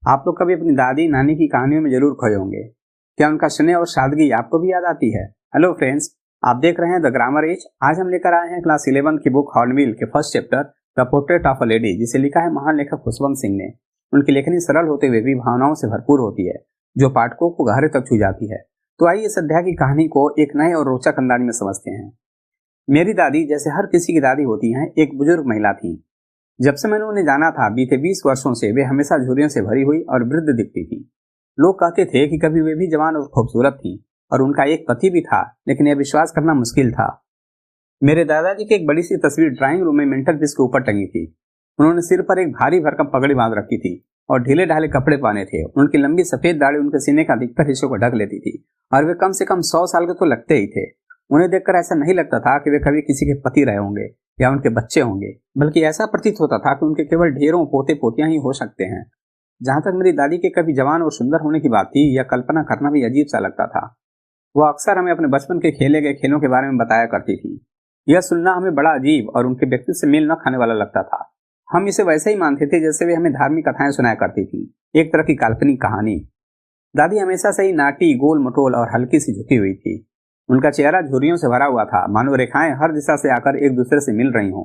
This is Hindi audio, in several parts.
आप लोग कभी अपनी दादी नानी की कहानियों में जरूर खोए होंगे। क्या उनका स्नेह और सादगी आपको भी याद आती है? हेलो फ्रेंड्स, आप देख रहे हैं द ग्रामर एज। आज हम लेकर आए हैं क्लास 11 की बुक हॉर्नबिल के first chapter the portrait of a lady, जिसे लिखा है महान लेखक खुशवंत सिंह ने। उनकी लेखनी सरल होते हुए भी भावनाओं से भरपूर होती है, जो पाठकों को गहरे तक छू जाती है। तो आइए इस अध्याय की कहानी को एक नए और रोचक अंदाज में समझते हैं। मेरी दादी, जैसे हर किसी की दादी होती हैं, एक बुजुर्ग महिला थी। जब से मैंने उन्हें जाना था, बीते 20 वर्षों से वे हमेशा झुर्रियों से भरी हुई और वृद्ध दिखती थी। लोग कहते थे कि कभी वे भी जवान और खूबसूरत थी, और उनका एक पति भी था, लेकिन यह विश्वास करना मुश्किल था। मेरे दादाजी की एक बड़ी सी तस्वीर ड्राइंग रूम में मेंटल पीस के ऊपर टंगी थी। उन्होंने सिर पर एक भारी भरकम पगड़ी बांध रखी थी और ढीले ढाले कपड़े पहने थे। उनकी लंबी सफेद दाढ़ी उनके सीने का अधिकतर हिस्से को ढक लेती थी, और वे कम से कम 100 साल के तो लगते ही थे। उन्हें देखकर ऐसा नहीं लगता था कि वे कभी किसी के पति रहे होंगे या उनके बच्चे होंगे, बल्कि ऐसा प्रतीत होता था कि उनके केवल ढेरों पोते पोतियां ही हो सकते हैं। जहां तक मेरी दादी के कभी जवान और सुंदर होने की बात थी, यह कल्पना करना भी अजीब सा लगता था। वह अक्सर हमें अपने बचपन के खेले गए खेलों के बारे में बताया करती थी। यह सुनना हमें बड़ा अजीब और उनके व्यक्तित्व से मेल न खाने वाला लगता था। हम इसे वैसे ही मानते थे जैसे वे हमें धार्मिक कथाएं सुनाया करती थी, एक तरह की काल्पनिक कहानी। दादी हमेशा से ही नाटी, गोल मटोल और हल्की सी झुकी हुई थी। उनका चेहरा झुर्रियों से भरा हुआ था, मानो रेखाएं हर दिशा से आकर एक दूसरे से मिल रही हों।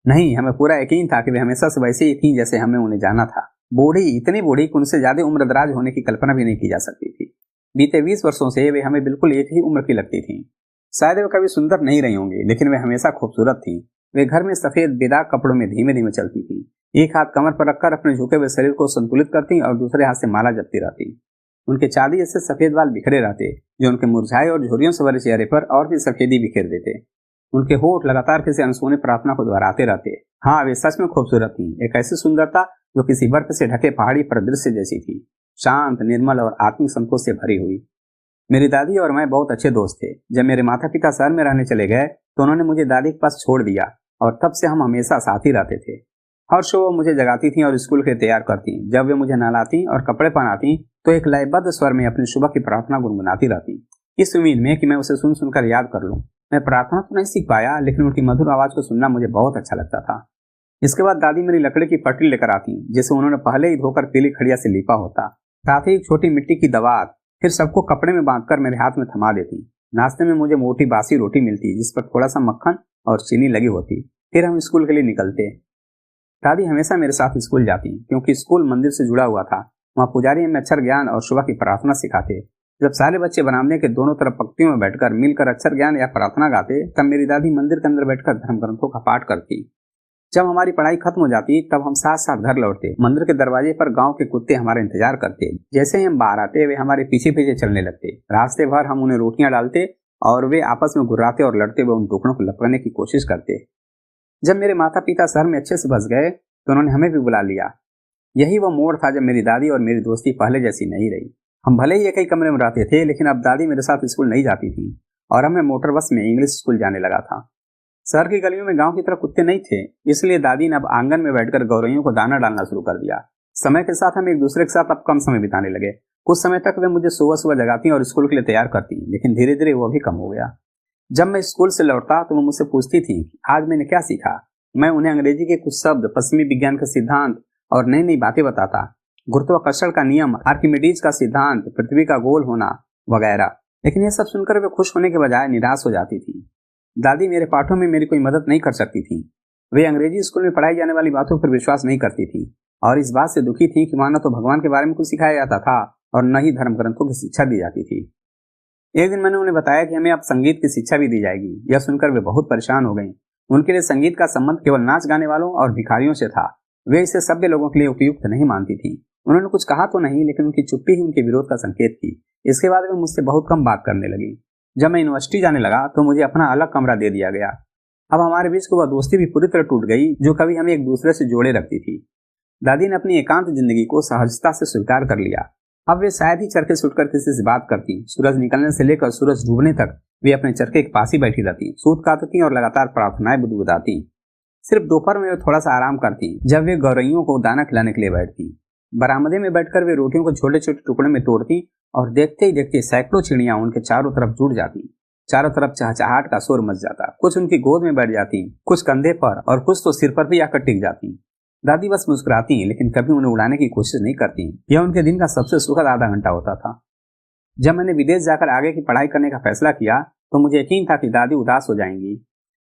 नहीं, हमें पूरा यकीन था कि वे हमेशा से वैसे ही थी जैसे हमें उन्हें जाना था। बूढ़ी, इतनी बूढ़ी कि उनसे ज्यादा उम्र दराज होने की कल्पना भी नहीं की जा सकती थी। बीते 20 वर्षों से वे हमें बिल्कुल एक ही उम्र की लगती थी। शायद वे कभी सुंदर नहीं रही होंगी, लेकिन वे हमेशा खूबसूरत थी। वे घर में सफेद बेदाग कपड़ों में धीमे धीमे चलती थी। एक हाथ कमर पर रखकर अपने झुके हुए शरीर को संतुलित करती और दूसरे हाथ से माला जपती रहती। उनके चांदी जैसे सफेद बाल बिखरे रहते, जो उनके मुरझाए और झुर्रियों से भरे चेहरे पर और भी सफेदी बिखेर देते। उनके होठ लगातार किसी अनसुनी प्रार्थना को दोहराते रहते। हाँ, वे सच में खूबसूरत थी, एक ऐसी सुंदरता जो किसी बर्फ से ढके पहाड़ी पर दृश्य जैसी थी, शांत, निर्मल और आत्मिक संतोष से भरी हुई। मेरी दादी और मैं बहुत अच्छे दोस्त थे। जब मेरे माता पिता शहर में रहने चले गए तो उन्होंने मुझे दादी के पास छोड़ दिया, और तब से हम हमेशा साथ ही रहते थे। हर सुबह वो मुझे जगाती थी और स्कूल के लिए तैयार करती। जब वे मुझे नहलाती और कपड़े पहनाती तो एक लयबद्ध स्वर में अपनी सुबह की प्रार्थना गुनगुनाती रहती, इस उम्मीद में कि मैं उसे सुन सुनकर याद कर लूं। मैं प्रार्थना तो नहीं सीख पाया, लेकिन उनकी मधुर आवाज को सुनना मुझे बहुत अच्छा लगता था। इसके बाद दादी मेरी लकड़ी की पटरी लेकर आती, जिसे उन्होंने पहले ही धोकर पीली खड़िया से लीपा होता। साथ ही एक छोटी मिट्टी की दवात, फिर सबको कपड़े में बांधकर मेरे हाथ में थमा देती। नाश्ते में मुझे मोटी बासी रोटी मिलती, जिस पर थोड़ा सा मक्खन और चीनी लगी होती। फिर हम स्कूल के लिए निकलते। दादी हमेशा मेरे साथ स्कूल जाती, क्योंकि स्कूल मंदिर से जुड़ा हुआ था। वहाँ पुजारी हमें अक्षर ज्ञान और सुबह की प्रार्थना सिखाते। जब सारे बच्चे बरामदे के दोनों तरफ पंक्तियों में बैठकर मिलकर अक्षर ज्ञान या प्रार्थना गाते, तब मेरी दादी मंदिर के अंदर बैठकर धर्म ग्रंथों का पाठ करती। जब हमारी पढ़ाई खत्म हो जाती, तब हम साथ साथ घर लौटते। मंदिर के दरवाजे पर गांव के कुत्ते हमारा इंतजार करते। जैसे ही हम बाहर आते, वे हमारे पीछे पीछे चलने लगते। रास्ते भर हम उन्हें रोटियां डालते और वे आपस में गुर्राते और लड़ते हुए उन टुकड़ों को लपकने की कोशिश करते। जब मेरे माता पिता शहर में अच्छे से बस गए तो उन्होंने हमें भी बुला लिया। यही वो मोड़ था जब मेरी दादी और मेरी दोस्ती पहले जैसी नहीं रही। हम भले ही एक ही कमरे में रहते थे, लेकिन अब दादी मेरे साथ स्कूल नहीं जाती थी और हमें मोटर बस में इंग्लिश स्कूल जाने लगा था। शहर की गलियों में गांव की तरह कुत्ते नहीं थे, इसलिए दादी ने अब आंगन में बैठकर गौरैयों को दाना डालना शुरू कर दिया। समय के साथ हम एक दूसरे के साथ अब कम समय बिताने लगे। कुछ समय तक वे मुझे सुबह सुबह जगाती और स्कूल के लिए तैयार करती, लेकिन धीरे धीरे वो भी कम हो गया। जब मैं स्कूल से लौटता तो वो मुझसे पूछती थी कि आज मैंने क्या सीखा। मैं उन्हें अंग्रेजी के कुछ शब्द, पश्चिमी विज्ञान का सिद्धांत और नई नई बातें बताता। गुरुत्वाकर्षण का नियम, आर्किमिडीज का सिद्धांत, पृथ्वी का गोल होना वगैरह। लेकिन यह सब सुनकर वे खुश होने के बजाय निराश हो जाती थी। दादी मेरे पाठों में मेरी कोई मदद नहीं कर सकती थी। वे अंग्रेजी स्कूल में पढ़ाई जाने वाली बातों पर विश्वास नहीं करती थी और इस बात से दुखी थी कि मानो तो भगवान के बारे में कुछ सिखाया जाता था और न ही धर्म ग्रंथों की शिक्षा दी जाती थी। एक दिन मैंने उन्हें बताया कि हमें अब संगीत की शिक्षा भी दी जाएगी। यह सुनकर वे बहुत परेशान हो गईं। उनके लिए संगीत का संबंध केवल नाच गाने वालों और भिखारियों से था। वे इसे सभ्य लोगों के लिए उपयुक्त नहीं मानती थी। उन्होंने कुछ कहा तो नहीं, लेकिन उनकी चुप्पी ही उनके विरोध का संकेत थी। इसके बाद वे मुझसे बहुत कम बात करने लगी। जब मैं यूनिवर्सिटी जाने लगा तो मुझे अपना अलग कमरा दे दिया गया। अब हमारे बीच की वह दोस्ती भी पूरी तरह टूट गई जो कभी हमें एक दूसरे से जोड़े रखती थी। दादी ने अपनी एकांत जिंदगी को सहजता से स्वीकार कर लिया। अब वे शायद ही चरखे से उठकर किसी से बात करती। सूरज निकलने से लेकर सूरज डूबने तक वे अपने चरखे के पास ही बैठी रहती, सूत काटती और लगातार प्रार्थनाएं बुदबुदाती। सिर्फ दोपहर में वे थोड़ा सा आराम करती, जब वे गौरैयों को दाना खिलाने के लिए बैठती। बरामदे में बैठकर वे रोटियों को छोटे छोटे टुकड़े में तोड़ती और देखते ही देखते सैकड़ों चिड़ियां उनके चारों तरफ जुड़ जाती। चारों तरफ चहचहाट का शोर मच जाता। कुछ उनकी गोद में बैठ जाती, कुछ कंधे पर और कुछ तो सिर पर भी आकर टिक जाती। दादी बस मुस्कुराती, लेकिन कभी उन्हें उड़ाने की कोशिश नहीं करती। यह उनके दिन का सबसे सुखद आधा घंटा होता था। जब मैंने विदेश जाकर आगे की पढ़ाई करने का फैसला किया तो मुझे यकीन था कि दादी उदास हो जाएंगी।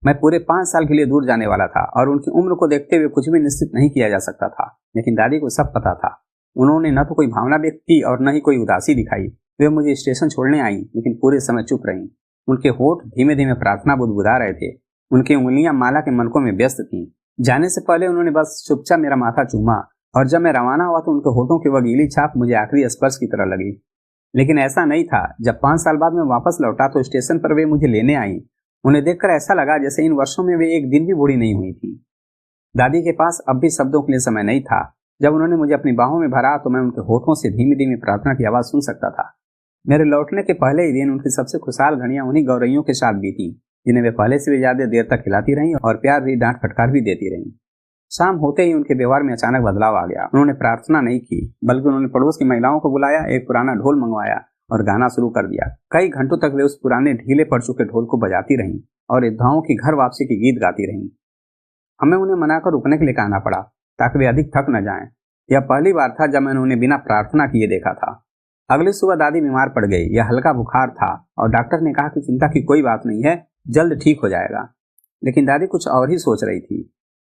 मैं पूरे 5 साल के लिए दूर जाने वाला था और उनकी उम्र को देखते हुए कुछ भी निश्चित नहीं किया जा सकता था, लेकिन दादी को सब पता था। उन्होंने न तो कोई भावना व्यक्त की और न ही कोई उदासी दिखाई। वे मुझे स्टेशन छोड़ने आई, लेकिन पूरे समय चुप रहीं। उनके होठ धीमे धीमे प्रार्थना बुदबुदा रहे थे। उनकी उंगलियां माला के मनकों में व्यस्त थीं। जाने से पहले उन्होंने बस चुपचाप मेरा माथा चूमा और जब मैं रवाना हुआ तो उनके होठों की वह गीली छाप मुझे आखिरी स्पर्श की तरह लगी। लेकिन ऐसा नहीं था। जब 5 साल बाद मैं वापस लौटा तो स्टेशन पर वे मुझे लेने आई। उन्हें देखकर ऐसा लगा जैसे इन वर्षों में वे एक दिन भी बूढ़ी नहीं हुई थी। दादी के पास अब भी शब्दों के लिए समय नहीं था। जब उन्होंने मुझे अपनी बाहों में भरा तो मैं उनके होठों से धीमी धीमी प्रार्थना की आवाज सुन सकता था। मेरे लौटने के पहले ही दिन उनकी सबसे खुशहाल घड़ियां उन्हीं गौरैयों के साथ बीती, जिन्हें वे पहले से भी ज्यादा देर तक खिलाती रहीं और प्यार भी डांट फटकार भी देती रहीं। शाम होते ही उनके व्यवहार में अचानक बदलाव आ गया। उन्होंने प्रार्थना नहीं की, बल्कि उन्होंने पड़ोस की महिलाओं को बुलाया, एक पुराना ढोल मंगवाया और गाना शुरू कर दिया। कई घंटों तक वे उस पुराने ढीले पड़ चुके ढोल को बजाती रहीं और योद्धाओं की घर वापसी के गीत गाती रहीं। हमें उन्हें मनाकर रुकने के लिए कहना पड़ा ताकि वे अधिक थक न जाएं। यह पहली बार था जब मैंने उन्हें बिना प्रार्थना किए देखा था। अगली सुबह दादी बीमार पड़ गई। यह हल्का बुखार था और डॉक्टर ने कहा कि चिंता की कोई बात नहीं है, जल्द ठीक हो जाएगा। लेकिन दादी कुछ और ही सोच रही थी।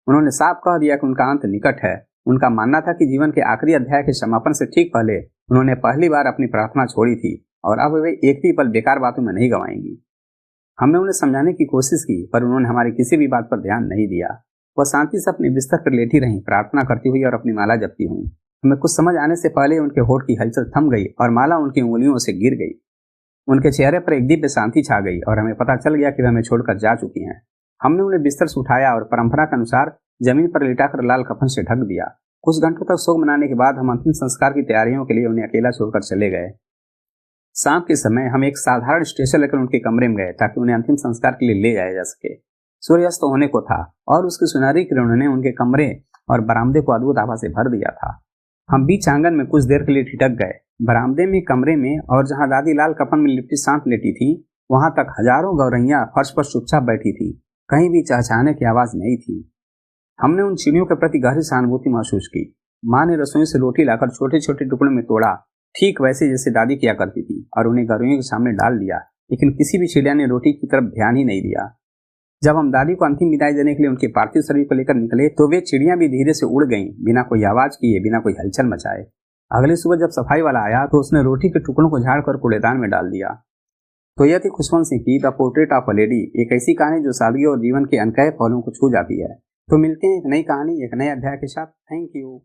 उन्होंने साफ कह दिया कि उनका अंत निकट है। उनका मानना था कि जीवन के आखिरी अध्याय के समापन से ठीक पहले उन्होंने पहली बार अपनी प्रार्थना छोड़ी थी और अब वे एक भी पल बेकार बातों में नहीं गंवाएंगी। हमने उन्हें समझाने की कोशिश की, पर उन्होंने हमारी किसी भी बात पर ध्यान नहीं दिया। वह शांति से अपने बिस्तर पर लेटी रहीं, प्रार्थना करती हुई और अपनी माला जपती हुई। हमें कुछ समझ आने से पहले उनके होठ की हलचल थम गई और माला उनकी उंगलियों से गिर गई। उनके चेहरे पर एक दिव्य शांति छा गई और हमें पता चल गया कि वे हमें छोड़कर जा चुकी हैं। हमने उन्हें बिस्तर से उठाया और परंपरा के अनुसार जमीन पर लिटाकर लाल कफन से ढक दिया। कुछ घंटों तक शोक मनाने के बाद हम अंतिम संस्कार की तैयारियों के लिए उन्हें अकेला छोड़कर चले गए। शाम के समय हम एक साधारण स्ट्रेचर लेकर उनके कमरे में गए ताकि उन्हें अंतिम संस्कार के लिए ले जाया जा सके। सूर्यास्त होने को था और उसकी सुनहरी किरणों ने उनके कमरे और बरामदे को अद्भुत आभा से भर दिया था। हम बीच आंगन में कुछ देर के लिए ठिठक गए। बरामदे में, कमरे में और जहां दादी लाल कफन में लिपटी शांत लेटी थी, वहां तक हजारों गौरैया फर्श पर चुपचाप बैठी थी। कहीं भी चहचहाने की आवाज नहीं थी। हमने उन चिड़ियों के प्रति गहरी सहानुभूति महसूस की। माँ ने रसोई से रोटी लाकर छोटे छोटे टुकड़ों में तोड़ा, ठीक वैसे जैसे दादी किया करती थी, और उन्हें गौरैयों के सामने डाल दिया। लेकिन किसी भी चिड़िया ने रोटी की तरफ ध्यान ही नहीं दिया। जब हम दादी को अंतिम विदाई देने के लिए उनके पार्थिव शरीर को लेकर निकले तो वे चिड़ियां भी धीरे से उड़ गईं, बिना कोई आवाज किए, बिना कोई हलचल मचाए। अगली सुबह जब सफाई वाला आया तो उसने रोटी के टुकड़ों को झाड़कर कूड़ेदान में डाल दिया। तो यह थी खुशवंत सिंह की the portrait of a lady, एक ऐसी कहानी जो सादगी और जीवन के अनकहे पहलुओं को छू जाती है। तो मिलते हैं एक नई कहानी, एक नए अध्याय के साथ। Thank you.